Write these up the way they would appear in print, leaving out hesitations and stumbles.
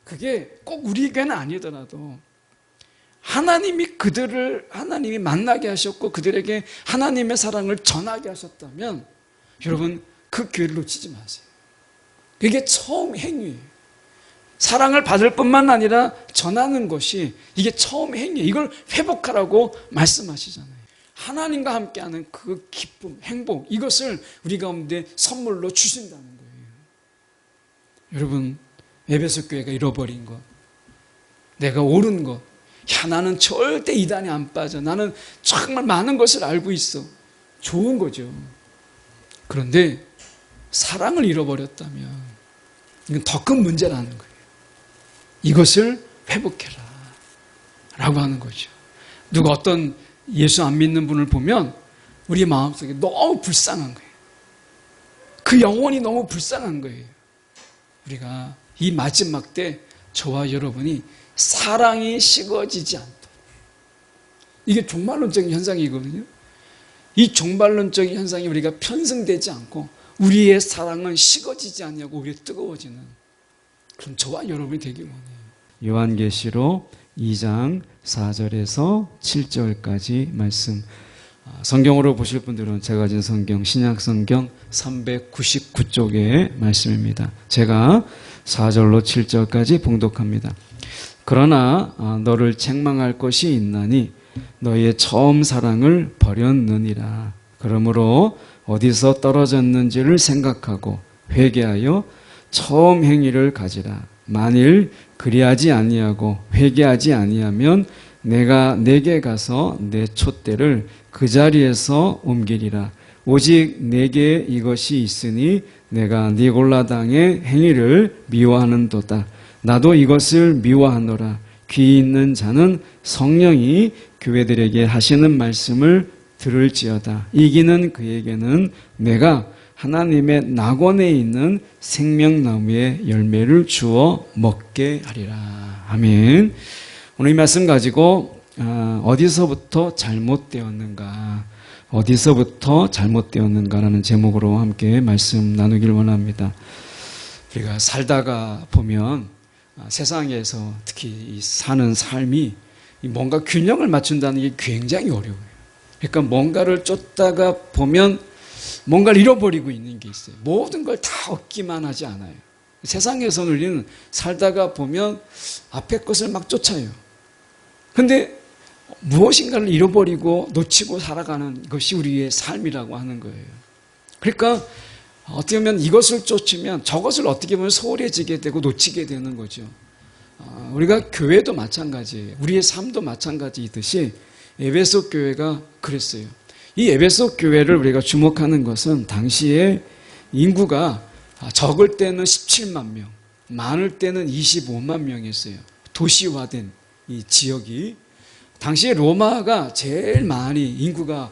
그게 꼭 우리 교회는 아니더라도 하나님이 만나게 하셨고 그들에게 하나님의 사랑을 전하게 하셨다면 여러분 그 교회를 놓치지 마세요. 그게 처음 행위예요. 사랑을 받을 뿐만 아니라 전하는 것이 이게 처음 행위예요. 이걸 회복하라고 말씀하시잖아요. 하나님과 함께하는 그 기쁨, 행복, 이것을 우리 가운데 선물로 주신다는 거예요. 여러분, 에베소 교회가 잃어버린 것, 내가 옳은 것, 야, 나는 절대 이단에 안 빠져. 나는 정말 많은 것을 알고 있어. 좋은 거죠. 그런데 사랑을 잃어버렸다면 이건 더 큰 문제라는 거예요. 이것을 회복해라 라고 하는 거죠. 누가 어떤 예수 안 믿는 분을 보면 우리 마음속에 너무 불쌍한 거예요. 그 영혼이 너무 불쌍한 거예요. 우리가 이 마지막 때 저와 여러분이 사랑이 식어지지 않도록, 이게 종말론적인 현상이거든요. 이 종말론적인 현상이 우리가 편승되지 않고 우리의 사랑은 식어지지 않냐고 오히려 뜨거워지는 그럼 저와 여러분이 되기 원해요. 요한계시록 2장 4절에서 7절까지 말씀, 성경으로 보실 분들은 제가 가진 성경 신약성경 399쪽의 말씀입니다. 제가 4절로 7절까지 봉독합니다. 그러나 너를 책망할 것이 있나니 너의 처음 사랑을 버렸느니라. 그러므로 어디서 떨어졌는지를 생각하고 회개하여 처음 행위를 가지라. 만일 그리하지 아니하고 회개하지 아니하면 내가 내게 가서 내 촛대를 그 자리에서 옮기리라. 오직 내게 이것이 있으니 내가 니골라 당의 행위를 미워하는도다. 나도 이것을 미워하노라. 귀 있는 자는 성령이 교회들에게 하시는 말씀을 들을지어다. 이기는 그에게는 내가 하나님의 낙원에 있는 생명나무의 열매를 주어 먹게 하리라. 아멘. 오늘 이 말씀 가지고 어디서부터 잘못되었는가라는 제목으로 함께 말씀 나누길 원합니다. 우리가 살다가 보면 세상에서 특히 사는 삶이 뭔가 균형을 맞춘다는 게 굉장히 어려워요. 그러니까 뭔가를 쫓다가 보면 뭔가를 잃어버리고 있는 게 있어요. 모든 걸 다 얻기만 하지 않아요. 세상에서는 우리는 살다가 보면 앞에 것을 막 쫓아요. 근데 무엇인가를 잃어버리고 놓치고 살아가는 것이 우리의 삶이라고 하는 거예요. 그러니까 어떻게 보면 이것을 쫓으면 저것을 어떻게 보면 소홀해지게 되고 놓치게 되는 거죠. 우리가 교회도 마찬가지예요. 우리의 삶도 마찬가지이듯이 에베소 교회가 그랬어요. 이 에베소 교회를 우리가 주목하는 것은 당시에 인구가 적을 때는 17만 명, 많을 때는 25만 명이었어요. 도시화된 이 지역이. 당시에 로마가 제일 많이 인구가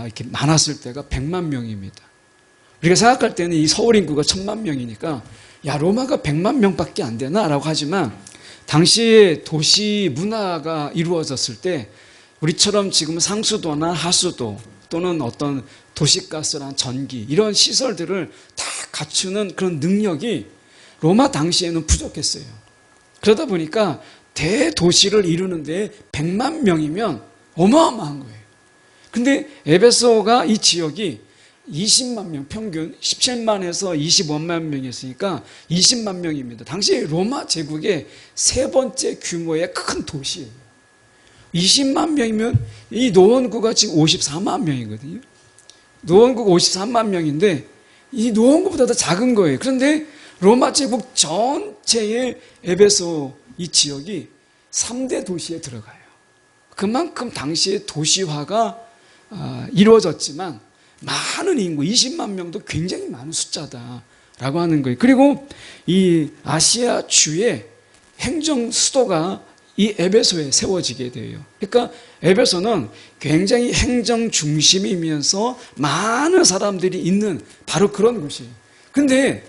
이렇게 많았을 때가 100만 명입니다. 우리가 생각할 때는 이 서울 인구가 1000만 명이니까 야, 로마가 100만 명밖에 안 되나? 라고 하지만 당시에 도시 문화가 이루어졌을 때 우리처럼 지금 상수도나 하수도 또는 어떤 도시가스나 전기 이런 시설들을 다 갖추는 그런 능력이 로마 당시에는 부족했어요. 그러다 보니까 대도시를 이루는데 100만 명이면 어마어마한 거예요. 근데 에베소가 이 지역이 20만 명, 평균 17만에서 25만 명이었으니까 20만 명입니다. 당시 로마 제국의 세 번째 규모의 큰 도시예요. 20만 명이면 이 노원구가 지금 54만 명이거든요. 노원구가 53만 명인데 이 노원구보다 더 작은 거예요. 그런데 로마 제국 전체의 에베소 이 지역이 3대 도시에 들어가요. 그만큼 당시에 도시화가 이루어졌지만 많은 인구, 20만 명도 굉장히 많은 숫자다라고 하는 거예요. 그리고 이 아시아 주의 행정 수도가 이 에베소에 세워지게 돼요. 그러니까 에베소는 굉장히 행정 중심이면서 많은 사람들이 있는 바로 그런 곳이에요. 근데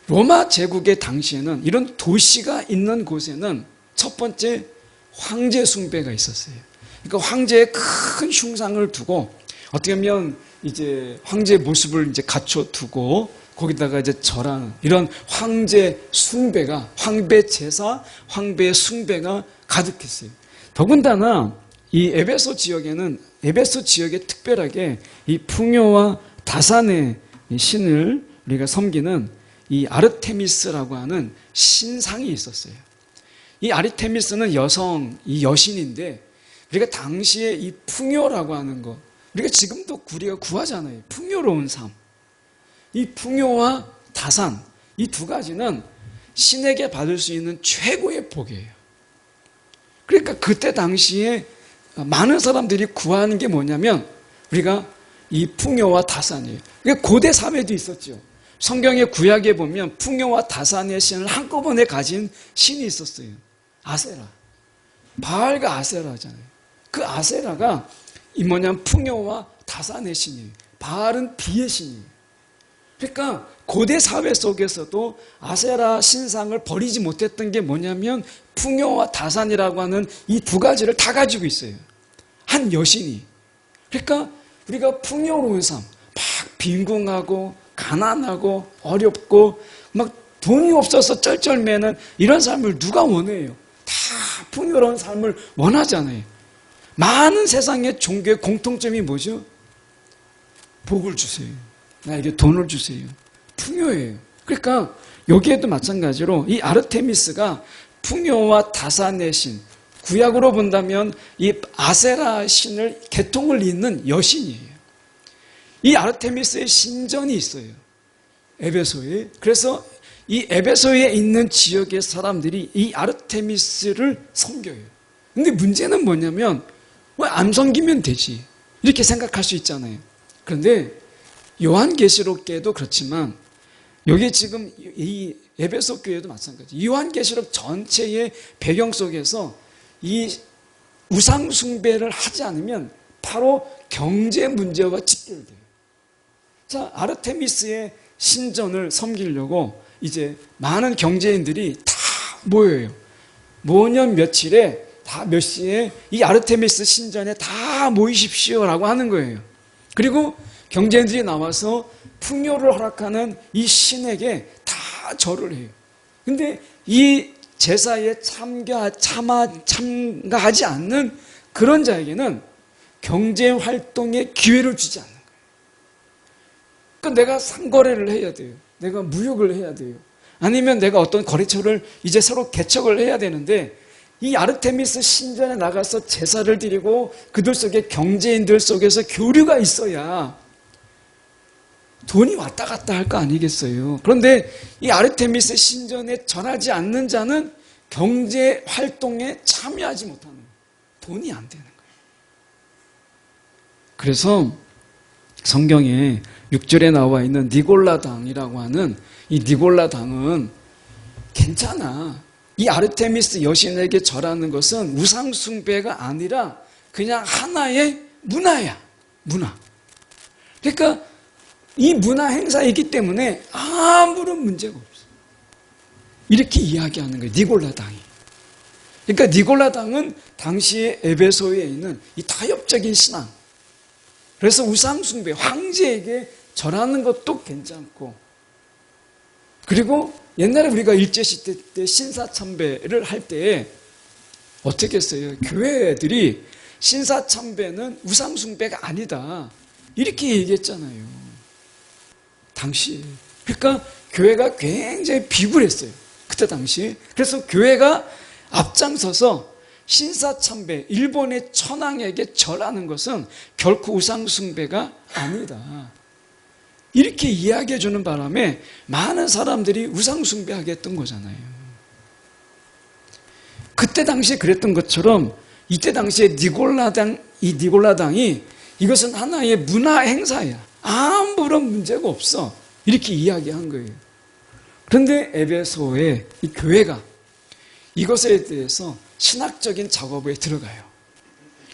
로마 제국의 당시에는 이런 도시가 있는 곳에는 첫 번째 황제 숭배가 있었어요. 그러니까 황제의 큰 흉상을 두고 어떻게 보면 이제 황제 모습을 이제 갖춰두고 거기다가 이제 절하는 이런 황제 숭배가, 황배 제사, 황배 숭배가 가득했어요. 더군다나 이 에베소 지역에 특별하게 이 풍요와 다산의 신을 우리가 섬기는 이 아르테미스라고 하는 신상이 있었어요. 이 아르테미스는 이 여신인데, 우리가 당시에 이 풍요라고 하는 것, 우리가 지금도 우리가 구하잖아요. 풍요로운 삶. 이 풍요와 다산, 이 두 가지는 신에게 받을 수 있는 최고의 복이에요. 그러니까 그때 당시에 많은 사람들이 구하는 게 뭐냐면, 우리가 이 풍요와 다산이에요. 그러니까 고대 사회도 있었죠. 성경의 구약에 보면 풍요와 다산의 신을 한꺼번에 가진 신이 있었어요. 아세라. 바알과 아세라잖아요. 그 아세라가 풍요와 다산의 신이에요. 바알은 비의 신이에요. 그러니까 고대 사회 속에서도 아세라 신상을 버리지 못했던 게 뭐냐면 풍요와 다산이라고 하는 이 두 가지를 다 가지고 있어요. 한 여신이. 그러니까 우리가 풍요로운 삶, 막 빈궁하고 가난하고 어렵고 막 돈이 없어서 쩔쩔매는 이런 삶을 누가 원해요? 다 풍요로운 삶을 원하잖아요. 많은 세상의 종교의 공통점이 뭐죠? 복을 주세요. 나에게 돈을 주세요. 풍요예요. 그러니까 여기에도 마찬가지로 이 아르테미스가 풍요와 다산의 신, 구약으로 본다면 이 아세라 신을 계통을 잇는 여신이에요. 이 아르테미스의 신전이 있어요. 에베소에. 그래서 이 에베소에 있는 지역의 사람들이 이 아르테미스를 섬겨요. 근데 문제는 뭐냐면, 왜 안 섬기면 되지? 이렇게 생각할 수 있잖아요. 그런데 요한계시록계도 그렇지만, 여기 지금 이 에베소 교회도 마찬가지. 요한계시록 전체의 배경 속에서 이 우상 숭배를 하지 않으면 바로 경제 문제와 직결돼요. 자, 아르테미스의 신전을 섬기려고 이제 많은 경제인들이 다 모여요. 뭐년 며칠에 다 몇 시에 이 아르테미스 신전에 다 모이십시오라고 하는 거예요. 그리고 경제인들이 나와서 풍요를 허락하는 이 신에게 다 절을 해요. 근데 이 제사에 참가하지 않는 그런 자에게는 경제 활동의 기회를 주지 않는 거예요. 그러니까 내가 상거래를 해야 돼요. 내가 무역을 해야 돼요. 아니면 내가 어떤 거래처를 이제 새로 개척을 해야 되는데, 이 아르테미스 신전에 나가서 제사를 드리고 그들 속에 경제인들 속에서 교류가 있어야 돈이 왔다 갔다 할 거 아니겠어요. 그런데 이 아르테미스 신전에 절하지 않는 자는 경제 활동에 참여하지 못하는 거예요. 돈이 안 되는 거예요. 그래서 성경에 6절에 나와 있는 니골라당이라고 하는 이 니골라당은 괜찮아. 이 아르테미스 여신에게 절하는 것은 우상숭배가 아니라 그냥 하나의 문화야. 문화. 그러니까 이 문화 행사이기 때문에 아무런 문제가 없어. 이렇게 이야기하는 거예요. 니골라당이. 그러니까 니골라당은 당시에 에베소에 있는 이 타협적인 신앙. 그래서 우상숭배, 황제에게 절하는 것도 괜찮고, 그리고 옛날에 우리가 일제시대 때 신사참배를 할 때 어떻게 했어요? 교회들이 신사참배는 우상숭배가 아니다, 이렇게 얘기했잖아요. 당시에. 그러니까 교회가 굉장히 비굴했어요. 그때 당시에. 그래서 교회가 앞장서서 신사참배, 일본의 천황에게 절하는 것은 결코 우상숭배가 아니다, 이렇게 이야기해 주는 바람에 많은 사람들이 우상숭배하게 했던 거잖아요. 그때 당시에 그랬던 것처럼 이때 당시에 이 니골라당이 이것은 하나의 문화 행사야, 아무런 문제가 없어, 이렇게 이야기한 거예요. 그런데 에베소의 이 교회가 이것에 대해서 신학적인 작업에 들어가요.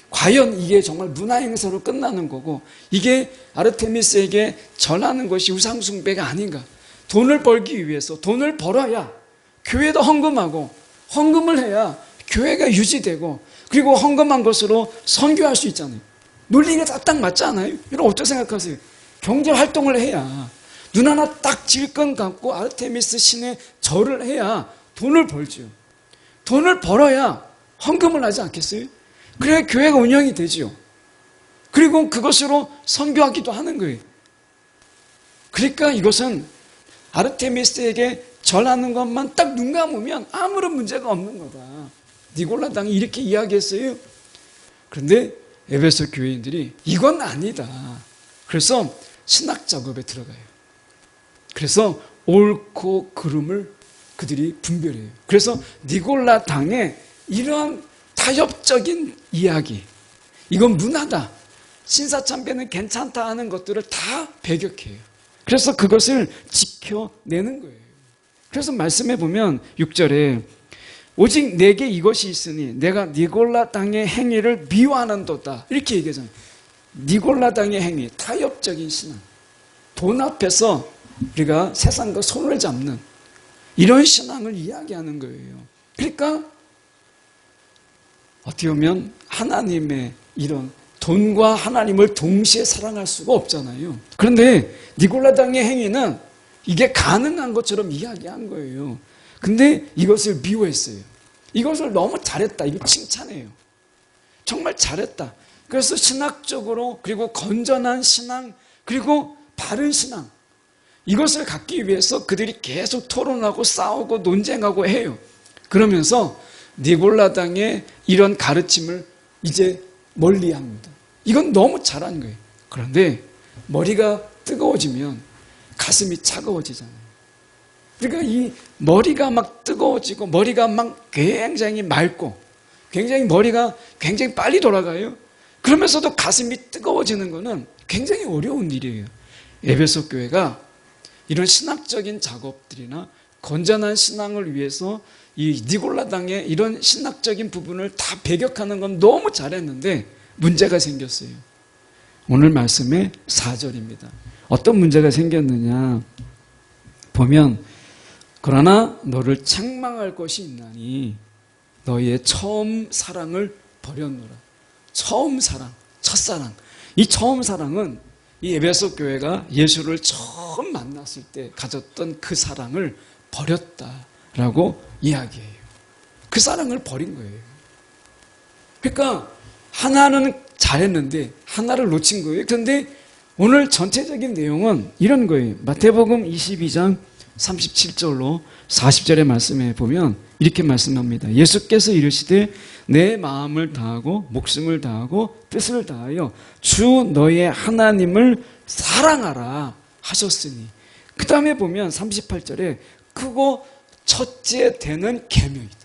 과연 이게 정말 문화행사로 끝나는 거고, 이게 아르테미스에게 절하는 것이 우상숭배가 아닌가? 돈을 벌기 위해서, 돈을 벌어야 교회도 헌금하고, 헌금을 해야 교회가 유지되고, 그리고 헌금한 것으로 선교할 수 있잖아요. 논리가 딱 맞지 않아요? 여러분 어떻게 생각하세요? 경제 활동을 해야, 눈 하나 딱 질끈 감고 아르테미스 신에 절을 해야 돈을 벌죠. 돈을 벌어야 헌금을 하지 않겠어요? 그래야 교회가 운영이 되지요. 그리고 그것으로 선교하기도 하는 거예요. 그러니까 이것은 아르테미스에게 절하는 것만 딱 눈 감으면 아무런 문제가 없는 거다. 니골라 당이 이렇게 이야기했어요. 그런데 에베소 교회인들이 이건 아니다. 그래서 신학 작업에 들어가요. 그래서 옳고 그름을 그들이 분별해요. 그래서 니골라 당의 이러한 타협적인 이야기, 이건 문화다, 신사참배는 괜찮다 하는 것들을 다 배격해요. 그래서 그것을 지켜내는 거예요. 그래서 말씀해 보면 6절에 오직 내게 이것이 있으니 내가 니골라 당의 행위를 미워하는도다 이렇게 얘기하잖아요. 니골라 당의 행위, 타협적인 신앙, 돈 앞에서 우리가 세상과 손을 잡는 이런 신앙을 이야기하는 거예요. 그러니까 어떻게 보면 하나님의 이런 돈과 하나님을 동시에 사랑할 수가 없잖아요. 그런데 니골라 당의 행위는 이게 가능한 것처럼 이야기한 거예요. 근데 이것을 미워했어요. 이것을 너무 잘했다. 이거 칭찬해요. 정말 잘했다. 그래서 신학적으로 그리고 건전한 신앙 그리고 바른 신앙 이것을 갖기 위해서 그들이 계속 토론하고 싸우고 논쟁하고 해요. 그러면서 니골라 당의 이런 가르침을 이제 멀리합니다. 이건 너무 잘한 거예요. 그런데 머리가 뜨거워지면 가슴이 차가워지잖아요. 그러니까 이 머리가 막 뜨거워지고 머리가 막 굉장히 맑고 굉장히 머리가 굉장히 빨리 돌아가요. 그러면서도 가슴이 뜨거워지는 것은 굉장히 어려운 일이에요. 에베소 교회가 이런 신학적인 작업들이나 건전한 신앙을 위해서 이 니골라 당의 이런 신학적인 부분을 다 배격하는 건 너무 잘했는데 문제가 생겼어요. 오늘 말씀의 4절입니다. 어떤 문제가 생겼느냐 보면 그러나 너를 책망할 것이 있나니 너희의 처음 사랑을 버렸노라. 처음 사랑, 첫사랑. 이 처음 사랑은 이 에베소 교회가 예수를 처음 만났을 때 가졌던 그 사랑을 버렸다라고 이야기해요. 그 사랑을 버린 거예요. 그러니까 하나는 잘했는데 하나를 놓친 거예요. 그런데 오늘 전체적인 내용은 이런 거예요. 마태복음 22장 37절로 40절의 말씀에 보면 이렇게 말씀합니다. 예수께서 이르시되 내 마음을 다하고 목숨을 다하고 뜻을 다하여 주 너의 하나님을 사랑하라 하셨으니 그 다음에 보면 38절에 크고 첫째 되는 계명이다.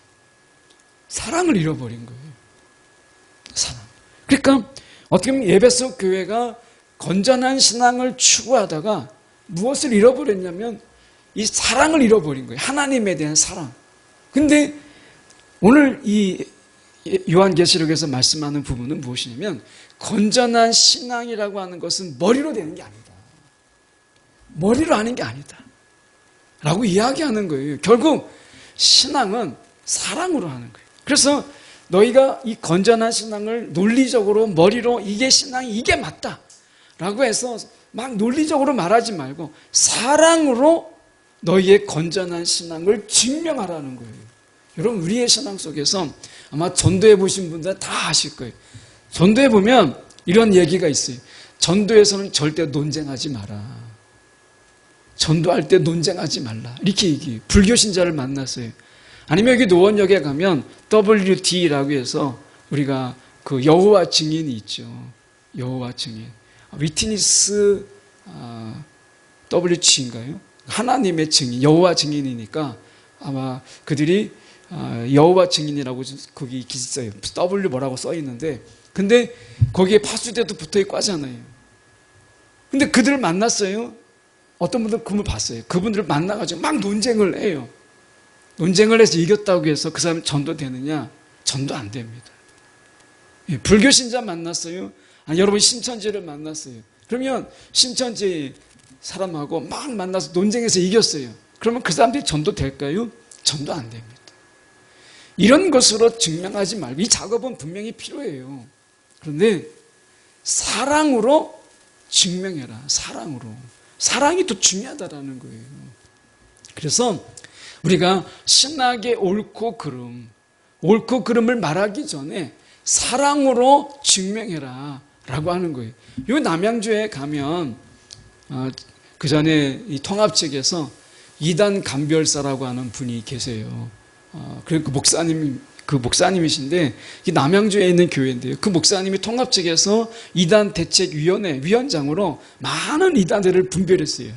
사랑을 잃어버린 거예요. 사랑. 그러니까 어떻게 보면 에베소 교회가 건전한 신앙을 추구하다가 무엇을 잃어버렸냐면 이 사랑을 잃어버린 거예요. 하나님에 대한 사랑. 근데 오늘 이 요한계시록에서 말씀하는 부분은 무엇이냐면 건전한 신앙이라고 하는 것은 머리로 되는 게 아니다. 머리로 하는 게 아니다. 라고 이야기하는 거예요. 결국 신앙은 사랑으로 하는 거예요. 그래서 너희가 이 건전한 신앙을 논리적으로 머리로 이게 신앙이 이게 맞다 라고 해서 막 논리적으로 말하지 말고 사랑으로 너희의 건전한 신앙을 증명하라는 거예요. 여러분 우리의 신앙 속에서 아마 전도해 보신 분들 다 아실 거예요. 전도해 보면 이런 얘기가 있어요. 전도에서는 절대 논쟁하지 마라. 전도할 때 논쟁하지 말라. 이렇게 얘기해요. 불교 신자를 만났어요. 아니면 여기 노원역에 가면 WD라고 해서 우리가 그 여호와 증인이 있죠. 여호와 증인. 위트니스 WC인가요? 하나님의 증인, 여호와 증인이니까 아마 그들이 여호와 증인이라고 거기 있어요. W 뭐라고 써 있는데 근데 거기에 파수대도 붙어 있고 하잖아요. 근데 그들을 만났어요. 어떤 분들 그분을 봤어요. 그분들을 만나가지고 막 논쟁을 해요. 논쟁을 해서 이겼다고 해서 그 사람이 전도되느냐? 전도 안 됩니다. 불교 신자 만났어요. 아니, 여러분 신천지를 만났어요. 그러면 신천지 사람하고 막 만나서 논쟁해서 이겼어요. 그러면 그 사람들이 전도될까요? 전도 안 됩니다. 이런 것으로 증명하지 말고 이 작업은 분명히 필요해요. 그런데 사랑으로 증명해라. 사랑으로. 사랑이 더 중요하다라는 거예요. 그래서 우리가 신학의 옳고 그름을 말하기 전에 사랑으로 증명해라 라고 하는 거예요. 이 남양주에 가면 그 전에 이 통합측에서 이단 감별사라고 하는 분이 계세요. 그 목사님이신데 이 남양주에 있는 교회인데요. 그 목사님이 통합측에서 이단 대책위원회 위원장으로 많은 이단들을 분별했어요.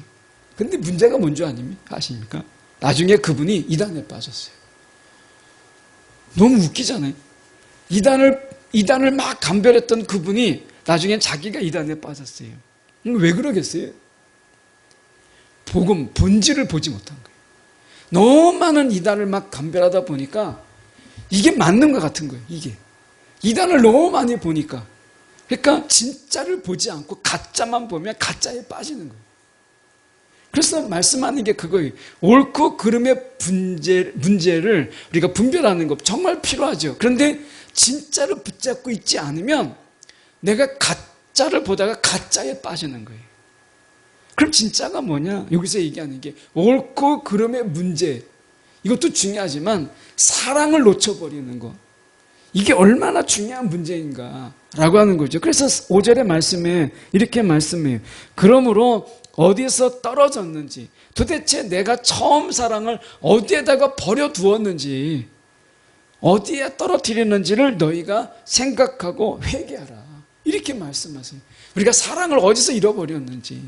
근데 문제가 뭔 줄 아십니까? 나중에 그분이 이단에 빠졌어요. 너무 웃기잖아요. 이단을 막 감별했던 그분이 나중엔 자기가 이단에 빠졌어요. 왜 그러겠어요? 복음 본질을 보지 못한 거예요. 너무 많은 이단을 막 감별하다 보니까 이게 맞는 것 같은 거예요. 이게 이단을 너무 많이 보니까, 그러니까 진짜를 보지 않고 가짜만 보면 가짜에 빠지는 거예요. 그래서 말씀하는 게 그거예요. 옳고 그름의 문제를 우리가 분별하는 것 정말 필요하죠. 그런데 진짜를 붙잡고 있지 않으면 내가 가짜를 보다가 가짜에 빠지는 거예요. 그럼 진짜가 뭐냐? 여기서 얘기하는 게 옳고 그름의 문제, 이것도 중요하지만 사랑을 놓쳐버리는 것, 이게 얼마나 중요한 문제인가 라고 하는 거죠. 그래서 5절의 말씀에 이렇게 말씀해요. 그러므로 어디에서 떨어졌는지, 도대체 내가 처음 사랑을 어디에다가 버려두었는지, 어디에 떨어뜨렸는지를 너희가 생각하고 회개하라, 이렇게 말씀하세요. 우리가 사랑을 어디서 잃어버렸는지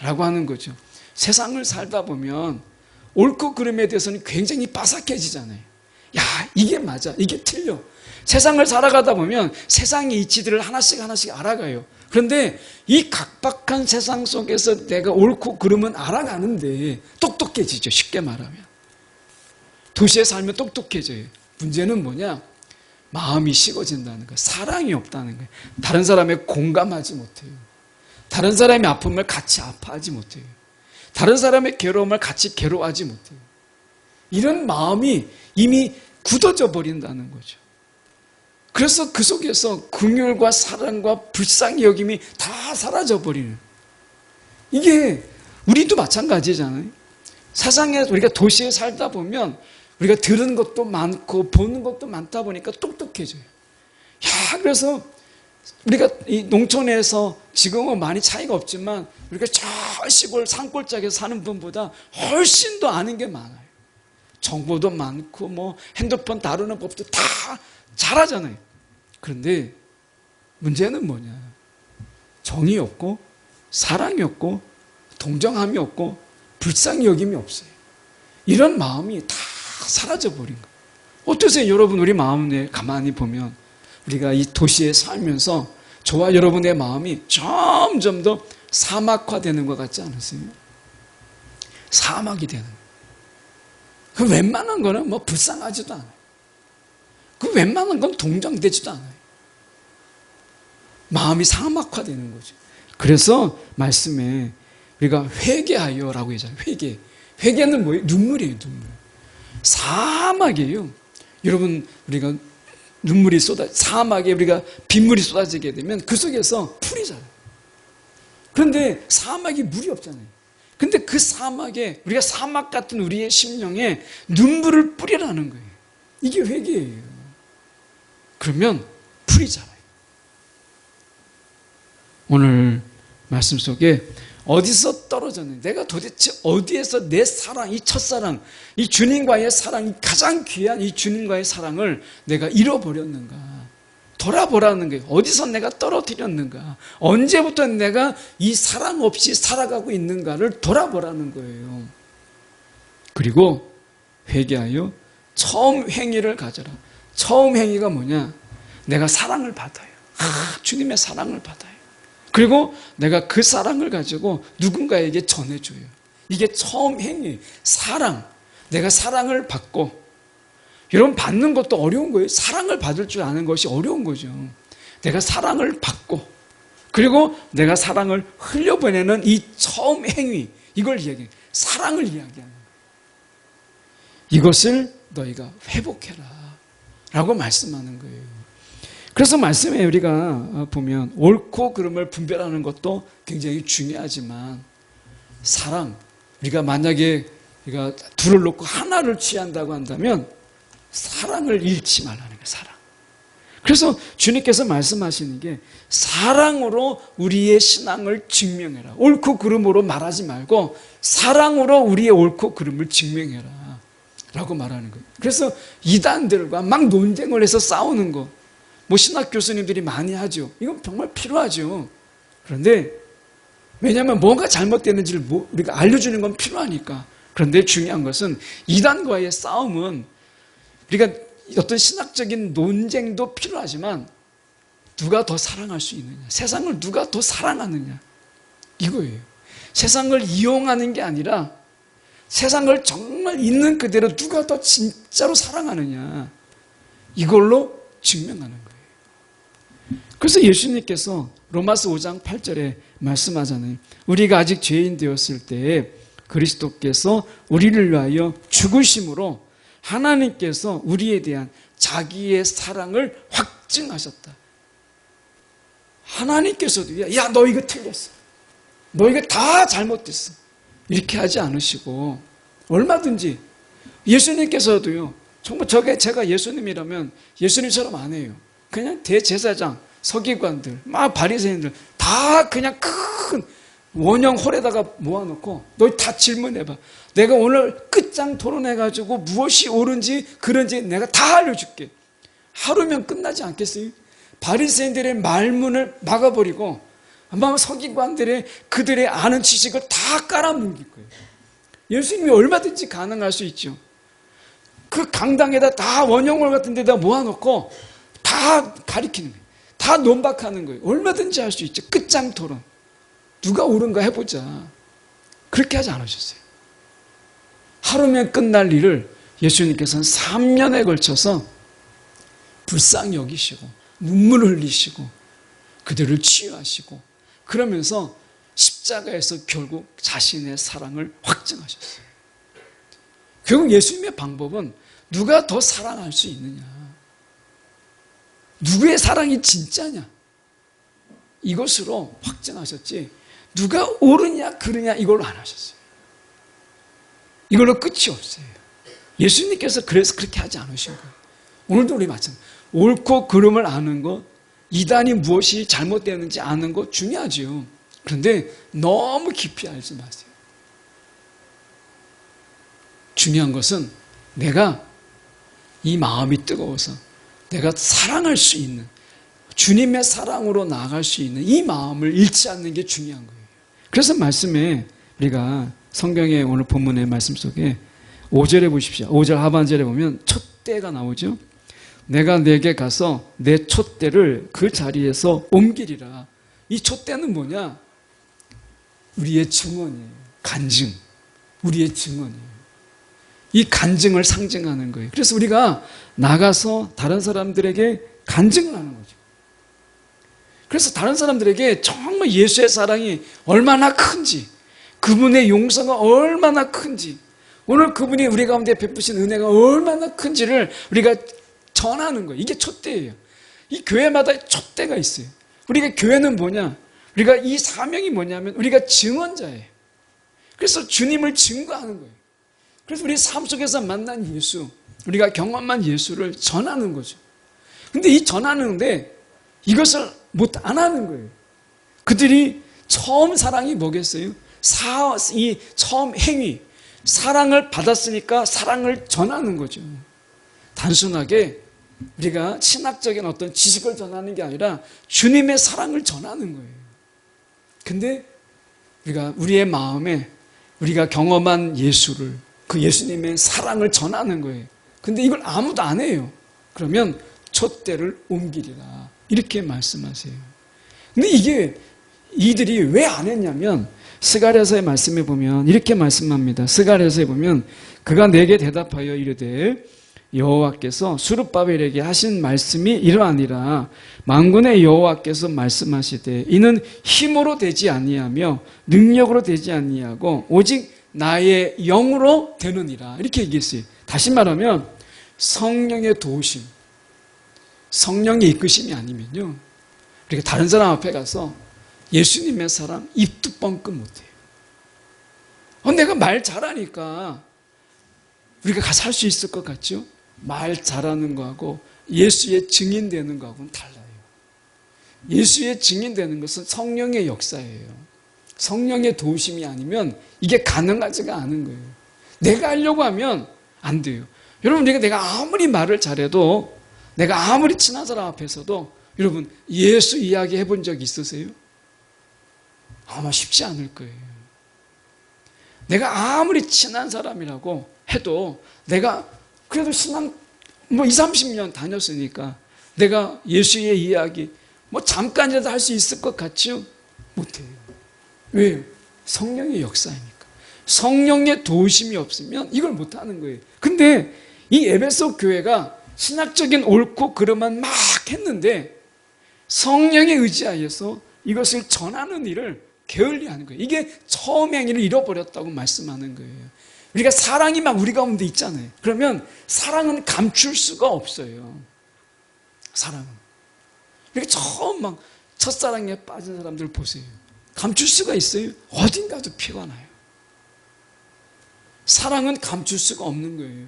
라고 하는 거죠. 세상을 살다 보면 옳고 그름에 대해서는 굉장히 빠삭해지잖아요. 야, 이게 맞아, 이게 틀려. 세상을 살아가다 보면 세상의 이치들을 하나씩 알아가요. 그런데 이 각박한 세상 속에서 내가 옳고 그름은 알아가는데 똑똑해지죠. 쉽게 말하면 도시에 살면 똑똑해져요. 문제는 뭐냐? 마음이 식어진다는 거예요. 사랑이 없다는 거예요. 다른 사람에 공감하지 못해요. 다른 사람의 아픔을 같이 아파하지 못해요. 다른 사람의 괴로움을 같이 괴로워하지 못해요. 이런 마음이 이미 굳어져 버린다는 거죠. 그래서 그 속에서 긍휼과 사랑과 불쌍히 여김이 다 사라져 버리는, 이게 우리도 마찬가지잖아요. 세상에 우리가 도시에 살다 보면 우리가 들은 것도 많고 보는 것도 많다 보니까 똑똑해져요. 야, 그래서 우리가 이 농촌에서 지금은 많이 차이가 없지만 우리가 저 시골 산골짜기에 사는 분보다 훨씬 더 아는 게 많아요. 정보도 많고 뭐 핸드폰 다루는 법도 다 잘하잖아요. 그런데 문제는 뭐냐? 정이 없고 사랑이 없고 동정함이 없고 불쌍히 여김이 없어요. 이런 마음이 다 사라져버린 거예요. 어떠세요? 여러분, 우리 마음을 가만히 보면 우리가 이 도시에 살면서 저와 여러분의 마음이 점점 더 사막화되는 것 같지 않으세요? 사막이 되는 거예요. 그 웬만한 거는 뭐 불쌍하지도 않아요. 그 웬만한 건 동정되지도 않아요. 마음이 사막화되는 거죠. 그래서 말씀에 우리가 회개하여라고 하잖아요. 회개는 뭐예요? 눈물이에요. 눈물. 사막이에요. 여러분, 우리가 눈물이 사막에 우리가 빗물이 쏟아지게 되면 그 속에서 풀이 자라요. 그런데 사막에 물이 없잖아요. 근데 그 사막에, 우리가 사막 같은 우리의 심령에 눈물을 뿌리라는 거예요. 이게 회개예요. 그러면 풀이 자라요. 오늘 말씀 속에 어디서 떨어졌는지, 내가 도대체 어디에서 내 사랑, 이 첫사랑, 이 주님과의 사랑, 이 가장 귀한 이 주님과의 사랑을 내가 잃어버렸는가, 돌아보라는 거예요. 어디서 내가 떨어뜨렸는가, 언제부터 내가 이 사랑 없이 살아가고 있는가를 돌아보라는 거예요. 그리고 회개하여 처음 행위를 가져라. 처음 행위가 뭐냐? 내가 사랑을 받아요. 주님의 사랑을 받아요. 그리고 내가 그 사랑을 가지고 누군가에게 전해줘요. 이게 처음 행위, 사랑. 내가 사랑을 받고, 여러분, 받는 것도 어려운 거예요. 사랑을 받을 줄 아는 것이 어려운 거죠. 내가 사랑을 받고, 그리고 내가 사랑을 흘려보내는 이 처음 행위, 이걸 이야기해요. 사랑을 이야기하는 거예요. 이것을 너희가 회복해라 라고 말씀하는 거예요. 그래서 말씀에 우리가 보면 옳고 그름을 분별하는 것도 굉장히 중요하지만 사랑, 우리가 만약에 우리가 둘을 놓고 하나를 취한다고 한다면 사랑을 잃지 말라는 거예요. 사랑. 그래서 주님께서 말씀하시는 게 사랑으로 우리의 신앙을 증명해라. 옳고 그름으로 말하지 말고 사랑으로 우리의 옳고 그름을 증명해라 라고 말하는 거예요. 그래서 이단들과 막 논쟁을 해서 싸우는 거, 뭐 신학 교수님들이 많이 하죠. 이건 정말 필요하죠. 그런데 왜냐하면 뭐가 잘못되는지를 우리가 알려주는 건 필요하니까. 그런데 중요한 것은 이단과의 싸움은 우리가 어떤 신학적인 논쟁도 필요하지만 누가 더 사랑할 수 있느냐, 세상을 누가 더 사랑하느냐, 이거예요. 세상을 이용하는 게 아니라 세상을 정말 있는 그대로 누가 더 진짜로 사랑하느냐, 이걸로 증명하는 거예요. 그래서 예수님께서 로마서 5장 8절에 말씀하잖아요. 우리가 아직 죄인 되었을 때에 그리스도께서 우리를 위하여 죽으심으로 하나님께서 우리에 대한 자기의 사랑을 확증하셨다. 하나님께서도 야, 너 이거 틀렸어, 너 이거 다 잘못됐어, 이렇게 하지 않으시고 얼마든지 예수님께서도요, 정말 제가 예수님이라면 예수님처럼 안 해요. 그냥 대제사장, 서기관들, 막 바리새인들 다 그냥 큰 원형 홀에다가 모아놓고 너희 다 질문해봐. 내가 오늘 끝장 토론해가지고 무엇이 옳은지 그런지 내가 다 알려줄게. 하루면 끝나지 않겠어요? 바리새인들의 말문을 막아버리고 아마 서기관들의 그들의 아는 지식을 다 깔아뭉길 거예요. 예수님이 얼마든지 가능할 수 있죠. 그 강당에다 다 원형홀 같은 데다 모아놓고 다 가리키는 거예요. 다 논박하는 거예요. 얼마든지 할 수 있죠. 끝장 토론. 누가 옳은가 해보자. 그렇게 하지 않으셨어요. 하루면 끝날 일을 예수님께서는 3년에 걸쳐서 불쌍히 여기시고 눈물을 흘리시고 그들을 치유하시고 그러면서 십자가에서 결국 자신의 사랑을 확증하셨어요. 결국 예수님의 방법은 누가 더 사랑할 수 있느냐, 누구의 사랑이 진짜냐, 이것으로 확증하셨지 누가 옳으냐 그르냐 이걸로 안 하셨어요. 이걸로 끝이 없어요. 예수님께서 그래서 그렇게 하지 않으신 거예요. 오늘도 우리 마찬가지. 옳고 그름을 아는 것, 이단이 무엇이 잘못되었는지 아는 것 중요하죠. 그런데 너무 깊이 알지 마세요. 중요한 것은 내가 이 마음이 뜨거워서 내가 사랑할 수 있는, 주님의 사랑으로 나아갈 수 있는 이 마음을 잃지 않는 게 중요한 거예요. 그래서 말씀에 우리가 성경의 오늘 본문의 말씀 속에 5절에 보십시오. 5절 하반절에 보면 촛대가 나오죠. 내가 내게 가서 내 촛대를 그 자리에서 옮기리라. 이 촛대는 뭐냐? 우리의 증언이에요. 간증. 우리의 증언이에요. 이 간증을 상징하는 거예요. 그래서 우리가 나가서 다른 사람들에게 간증을 하는 거죠. 그래서 다른 사람들에게 정말 예수의 사랑이 얼마나 큰지, 그분의 용서가 얼마나 큰지, 오늘 그분이 우리 가운데 베푸신 은혜가 얼마나 큰지를 우리가 전하는 거예요. 이게 촛대예요. 이 교회마다 촛대가 있어요. 우리가 교회는 뭐냐? 우리가 이 사명이 뭐냐면 우리가 증언자예요. 그래서 주님을 증거하는 거예요. 그래서 우리 삶 속에서 만난 예수, 우리가 경험한 예수를 전하는 거죠. 근데 이 전하는데 이것을 못 안 하는 거예요. 그들이 처음 사랑이 뭐겠어요? 이 처음 행위, 사랑을 받았으니까 사랑을 전하는 거죠. 단순하게 우리가 신학적인 어떤 지식을 전하는 게 아니라 주님의 사랑을 전하는 거예요. 근데 우리가 우리의 마음에 우리가 경험한 예수를, 그 예수님의 사랑을 전하는 거예요. 근데 이걸 아무도 안 해요. 그러면 촛대를 옮기리라. 이렇게 말씀하세요. 근데 이들이 왜 안 했냐면 스가랴서의 말씀에 보면 이렇게 말씀합니다. 스가랴서에 보면 그가 내게 대답하여 이르되 여호와께서 스룹바벨에게 하신 말씀이 이러하니라. 만군의 여호와께서 말씀하시되 이는 힘으로 되지 아니하며 능력으로 되지 아니하고 오직 나의 영으로 되느니라. 이렇게 얘기했어요. 다시 말하면 성령의 도우심, 성령의 이끄심이 아니면요, 우리가 다른 사람 앞에 가서 예수님의 사랑 입도 뻥끗 못해요. 내가 말 잘하니까 우리가 가서 할 수 있을 것 같죠? 말 잘하는 거하고 예수의 증인 되는 거하고는 달라요. 예수의 증인 되는 것은 성령의 역사예요. 성령의 도우심이 아니면 이게 가능하지가 않은 거예요. 내가 하려고 하면 안 돼요. 여러분, 내가 아무리 말을 잘해도, 내가 아무리 친한 사람 앞에서도, 여러분, 예수 이야기 해본 적 있으세요? 아마 쉽지 않을 거예요. 내가 아무리 친한 사람이라고 해도, 내가 그래도 신앙 2, 30년 다녔으니까 내가 예수의 이야기 잠깐이라도 할 수 있을 것 같지요? 못해요. 왜요? 성령의 역사이니까. 성령의 도우심이 없으면 이걸 못하는 거예요. 근데 이 에베소 교회가 신학적인 옳고 그름만 막 했는데 성령에 의지하여서 이것을 전하는 일을 게을리하는 거예요. 이게 처음 행위를 잃어버렸다고 말씀하는 거예요. 우리가 사랑이 막 우리 가운데 있잖아요. 그러면 사랑은 감출 수가 없어요. 사랑은. 이렇게 처음 막 첫사랑에 빠진 사람들 보세요. 감출 수가 있어요? 어딘가도 피가 나요. 사랑은 감출 수가 없는 거예요.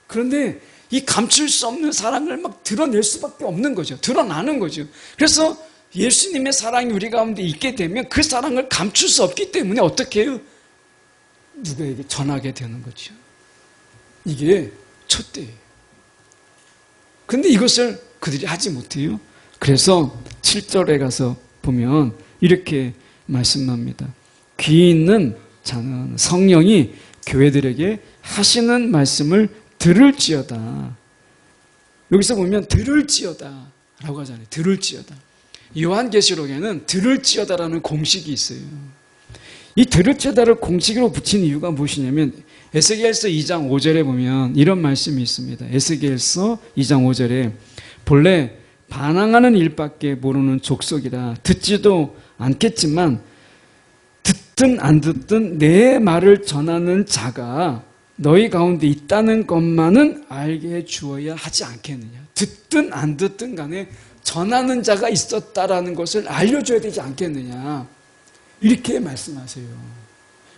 그런데 이 감출 수 없는 사랑을 막 드러낼 수밖에 없는 거죠. 드러나는 거죠. 그래서 예수님의 사랑이 우리 가운데 있게 되면 그 사랑을 감출 수 없기 때문에 어떻게 해요? 누구에게 전하게 되는 거죠. 이게 촛대예요. 근데 이것을 그들이 하지 못해요. 그래서 7절에 가서 보면 이렇게 말씀합니다. 귀 있는 자는 성령이 교회들에게 하시는 말씀을 들을지어다. 여기서 보면 들을지어다 라고 하잖아요. 들을지어다. 요한계시록에는 들을지어다라는 공식이 있어요. 이 들을지어다를 공식으로 붙인 이유가 무엇이냐면 에스겔서 2장 5절에 보면 이런 말씀이 있습니다. 에스겔서 2장 5절에 본래 반항하는 일밖에 모르는 족속이라 듣지도 않겠지만 듣든 안 듣든 내 말을 전하는 자가 너희 가운데 있다는 것만은 알게 해 주어야 하지 않겠느냐. 듣든 안 듣든 간에 전하는 자가 있었다라는 것을 알려줘야 되지 않겠느냐. 이렇게 말씀하세요.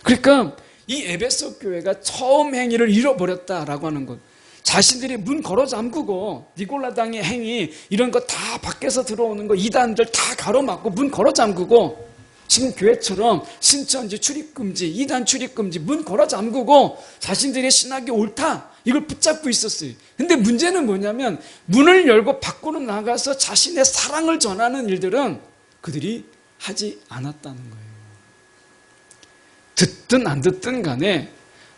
그러니까 이 에베소 교회가 처음 행위를 잃어버렸다라고 하는 것, 자신들이 문 걸어 잠그고 니골라당의 행위 이런 거 다 밖에서 들어오는 거 이단들 다 가로막고 문 걸어 잠그고 지금 교회처럼 신천지 출입금지, 이단 출입금지 문 걸어 잠그고 자신들의 신학이 옳다 이걸 붙잡고 있었어요. 근데 문제는 뭐냐면 문을 열고 밖으로 나가서 자신의 사랑을 전하는 일들은 그들이 하지 않았다는 거예요. 듣든 안 듣든 간에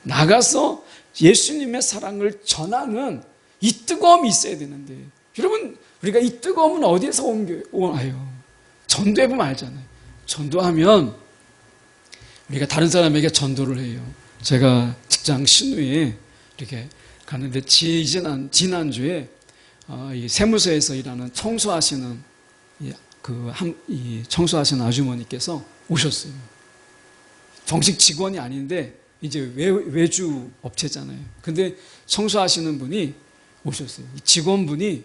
나가서 예수님의 사랑을 전하는 이 뜨거움이 있어야 되는데 여러분 우리가 이 뜨거움은 어디에서 와요? 전도해보면 알잖아요. 전도하면 우리가 다른 사람에게 전도를 해요. 제가 직장 신우에 이렇게 가는데 지난주에 이 세무서에서 일하는 청소하시는 이 청소하시는 아주머니께서 오셨어요. 정식 직원이 아닌데 이제 외주 업체잖아요. 근데 청소하시는 분이 오셨어요. 이 직원분이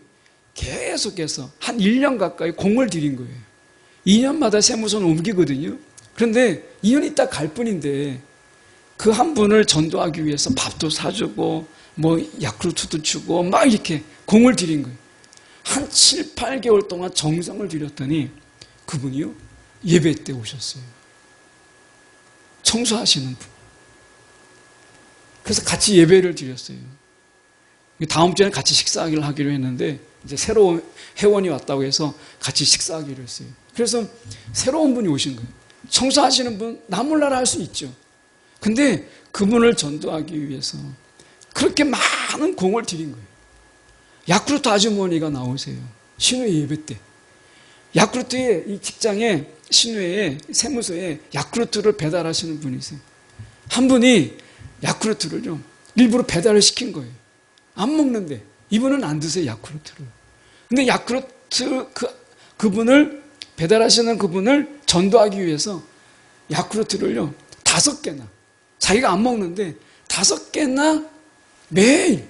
계속해서 한 1년 가까이 공을 들인 거예요. 2년마다 세무서는 옮기거든요. 그런데 2년 있다 갈 뿐인데 그 한 분을 전도하기 위해서 밥도 사주고 야쿠르트도 주고 막 이렇게 공을 들인 거예요. 한 7, 8개월 동안 정성을 들였더니 그분이요 예배 때 오셨어요. 청소하시는 분. 그래서 같이 예배를 드렸어요. 다음 주에는 같이 식사하기로 하기로 했는데 이제 새로운 회원이 왔다고 해서 같이 식사하기로 했어요. 그래서 새로운 분이 오신 거예요. 청소하시는 분 나 몰라라 할 수 있죠. 근데 그분을 전도하기 위해서 그렇게 많은 공을 들인 거예요. 야쿠르트 아주머니가 나오세요. 신우회 예배 때. 야쿠르트의 이 직장에 신우회에 세무서에 야쿠르트를 배달하시는 분이세요. 한 분이 야쿠르트를요 일부러 배달을 시킨 거예요. 안 먹는데 이분은 안 드세요 야쿠르트를. 근데 야쿠르트 그분을 배달하시는 그분을 전도하기 위해서 야쿠르트를요 5개나 자기가 안 먹는데 5개나 매일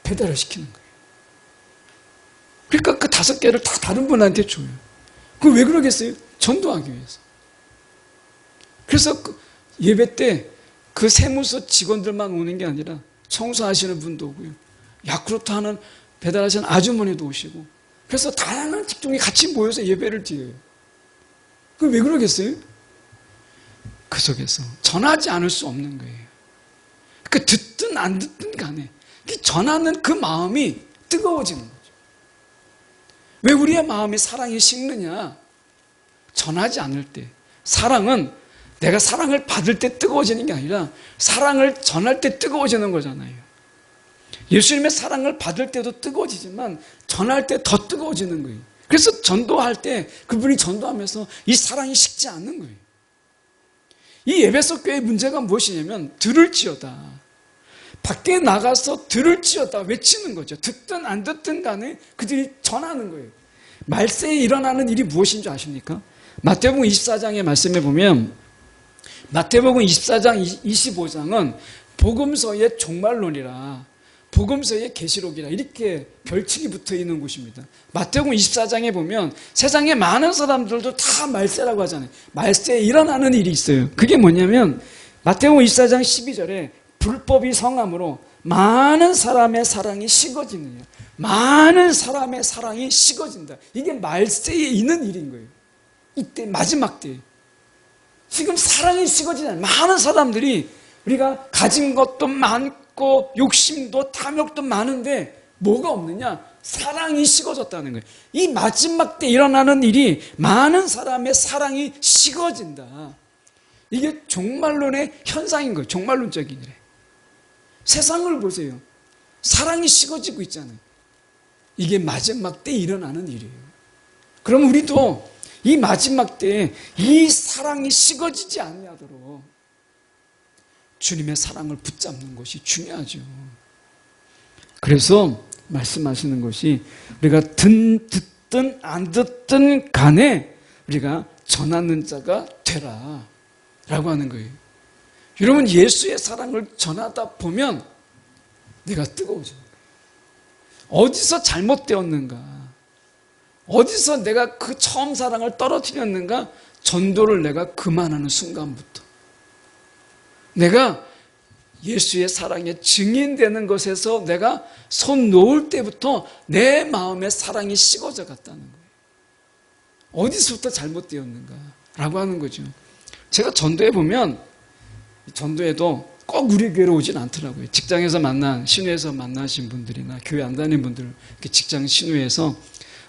배달을 시키는 거예요. 그러니까 그 5개를 다 다른 분한테 줘요. 그 왜 그러겠어요? 전도하기 위해서. 그래서 예배 때 그 세무서 직원들만 오는 게 아니라 청소하시는 분도 오고요. 야쿠르트 하는 배달하시는 아주머니도 오시고, 그래서 다양한 직종이 같이 모여서 예배를 드려요. 그 왜 그러겠어요? 그 속에서 전하지 않을 수 없는 거예요. 그 듣든 안 듣든 간에 전하는 그 마음이 뜨거워지는 거죠. 왜 우리의 마음에 사랑이 식느냐? 전하지 않을 때. 사랑은 내가 사랑을 받을 때 뜨거워지는 게 아니라 사랑을 전할 때 뜨거워지는 거잖아요. 예수님의 사랑을 받을 때도 뜨거워지지만 전할 때 더 뜨거워지는 거예요. 그래서 전도할 때 그분이 전도하면서 이 사랑이 식지 않는 거예요. 이 에베소 교회의 문제가 무엇이냐면 들을지어다. 밖에 나가서 들을지어다 외치는 거죠. 듣든 안 듣든 간에 그들이 전하는 거예요. 말세에 일어나는 일이 무엇인 줄 아십니까? 마태복음 24장의 말씀에 보면 마태복음 24장 25장은 복음서의 종말론이라 복음서의 계시록이라 이렇게 별칭이 붙어 있는 곳입니다. 마태복음 24장에 보면 세상에 많은 사람들도 다 말세라고 하잖아요. 말세에 일어나는 일이 있어요. 그게 뭐냐면 마태복음 24장 12절에 불법이 성함으로 많은 사람의 사랑이 식어지느냐. 많은 사람의 사랑이 식어진다. 이게 말세에 있는 일인 거예요. 이때 마지막 때 지금 사랑이 식어지잖아요. 많은 사람들이 우리가 가진 것도 많고 욕심도 탐욕도 많은데 뭐가 없느냐? 사랑이 식어졌다는 거예요. 이 마지막 때 일어나는 일이 많은 사람의 사랑이 식어진다. 이게 종말론의 현상인 거예요. 종말론적인 일에. 세상을 보세요. 사랑이 식어지고 있잖아요. 이게 마지막 때 일어나는 일이에요. 그럼 우리도 이 마지막 때에 이 사랑이 식어지지 않도록 주님의 사랑을 붙잡는 것이 중요하죠. 그래서 말씀하시는 것이 우리가 듣든 안 듣든 간에 우리가 전하는 자가 되라 라고 하는 거예요. 여러분 예수의 사랑을 전하다 보면 내가 뜨거워지는 거예요. 어디서 잘못되었는가? 어디서 내가 그 처음 사랑을 떨어뜨렸는가? 전도를 내가 그만하는 순간부터 내가 예수의 사랑에 증인되는 것에서 내가 손 놓을 때부터 내 마음의 사랑이 식어져 갔다는 거예요. 어디서부터 잘못되었는가? 라고 하는 거죠. 제가 전도해 보면 전도에도 꼭 우리 교회로 오진 않더라고요. 직장에서 만난, 신우에서 만나신 분들이나 교회 안 다니는 분들, 이렇게 직장 신우에서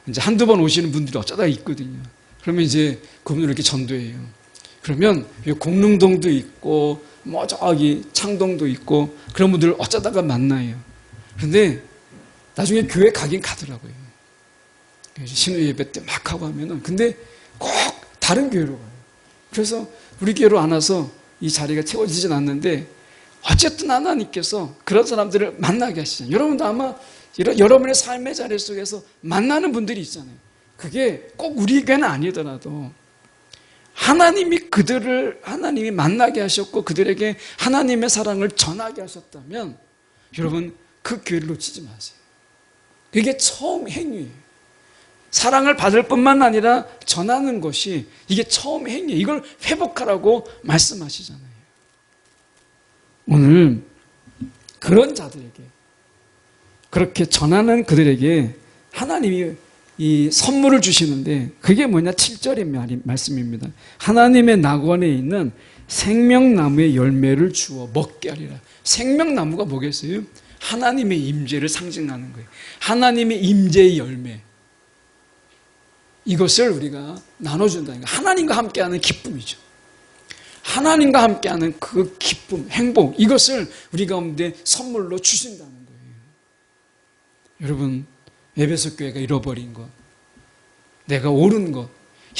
이제 한두 번 오시는 분들이 어쩌다 있거든요. 그러면 이제 그분들 이렇게 전도해요. 그러면 공릉동도 있고, 뭐 저기 창동도 있고, 그런 분들 어쩌다가 만나요. 그런데 나중에 교회 가긴 가더라고요. 신우 예배 때 막 하고 하면은. 근데 꼭 다른 교회로 가요. 그래서 우리 교회로 안 와서 이 자리가 채워지진 않는데, 어쨌든 하나님께서 그런 사람들을 만나게 하시잖아요. 여러분도 아마 여러분의 삶의 자리 속에서 만나는 분들이 있잖아요. 그게 꼭 우리 교회는 아니더라도 하나님이 만나게 하셨고 그들에게 하나님의 사랑을 전하게 하셨다면 여러분 그 교회를 놓치지 마세요. 이게 처음 행위예요. 사랑을 받을 뿐만 아니라 전하는 것이 이게 처음 행위예요. 이걸 회복하라고 말씀하시잖아요. 오늘 그런 자들에게 그렇게 전하는 그들에게 하나님이 이 선물을 주시는데 그게 뭐냐? 7절의 말씀입니다. 하나님의 낙원에 있는 생명나무의 열매를 주어 먹게 하리라. 생명나무가 뭐겠어요? 하나님의 임재를 상징하는 거예요. 하나님의 임재의 열매. 이것을 우리가 나눠준다는 거예요. 하나님과 함께하는 기쁨이죠. 하나님과 함께하는 그 기쁨, 행복, 이것을 우리 가운데 선물로 주신다는 거예요. 여러분, 에베소 교회가 잃어버린 것, 내가 옳은 것,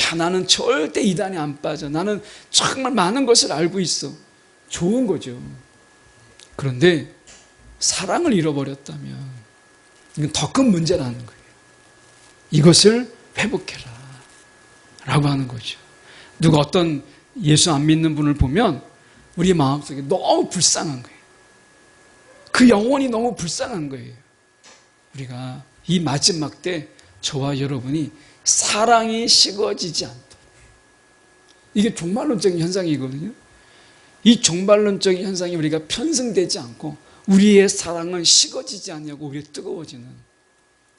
야, 나는 절대 이단에 안 빠져. 나는 정말 많은 것을 알고 있어. 좋은 거죠. 그런데 사랑을 잃어버렸다면 이건 더 큰 문제라는 거예요. 이것을 회복해라 라고 하는 거죠. 누가 어떤 예수 안 믿는 분을 보면 우리 마음속에 너무 불쌍한 거예요. 그 영혼이 너무 불쌍한 거예요. 우리가 이 마지막 때 저와 여러분이 사랑이 식어지지 않도록 이게 종말론적인 현상이거든요. 이 종말론적인 현상이 우리가 편승되지 않고 우리의 사랑은 식어지지 않냐고 우리의 뜨거워지는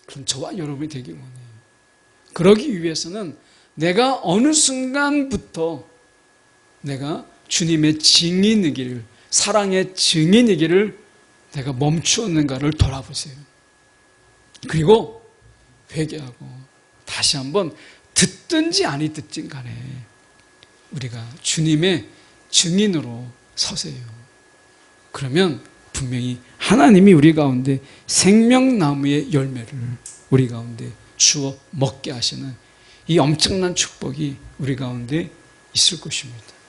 그런 저와 여러분이 되기 원해요. 그러기 위해서는 내가 어느 순간부터 내가 주님의 증인이기를, 사랑의 증인이기를 내가 멈추었는가를 돌아보세요. 그리고 회개하고 다시 한번 듣든지 아니 듣든 간에 우리가 주님의 증인으로 서세요. 그러면 분명히 하나님이 우리 가운데 생명나무의 열매를 우리 가운데 주어 먹게 하시는 이 엄청난 축복이 우리 가운데 있을 것입니다.